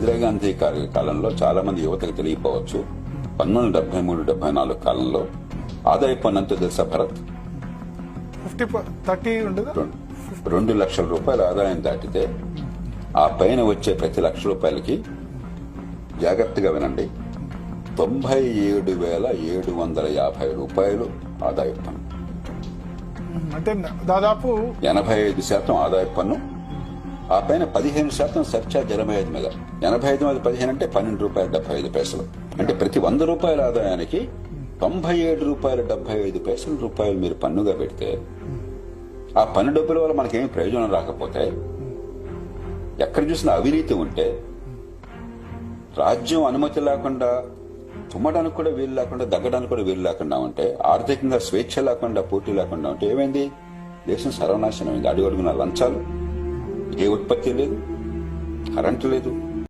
ఇందిరాగాంధీ కాలంలో చాలా మంది యువతకు తెలియపోవచ్చు. 1973-74 కాలంలో ఆదాయ పన్ను ఎంతో తెలుసా భరత్? 30 ఉండదు. 2 లక్షల రూపాయల ఆదాయం దాటితే ఆ పైన వచ్చే ప్రతి ₹1,00,000కి జాగ్రత్తగా వినండి, 97,750 ఆదాయ పన్ను. అంటే దాదాపు 85% ఆదాయ పన్ను, ఆ పైన 15% సర్చార్జ్ 85 మీద. 85 మీద 15 అంటే ₹12.75. అంటే ప్రతి ₹100 ఆదాయానికి ₹97.75 మీరు పన్నుగా పెడితే ఆ పన్ను డబ్బుల వల్ల మనకేమి ప్రయోజనం రాకపోతే, ఎక్కడ చూసినా అవినీతి ఉంటే, రాజ్యం అనుమతి లేకుండా తుమ్మడానికి కూడా వీలు లేకుండా, దగ్గడానికి కూడా వీలు లేకుండా ఉంటే, ఆర్థికంగా స్వేచ్ఛ లేకుండా, పోటీ లేకుండా ఉంటే ఏమైంది? దేశం సర్వనాశనమైంది. అడుగడుగున లంచాలు, ఏ ఉత్పత్తి లేదు, కరెంటు లేదు,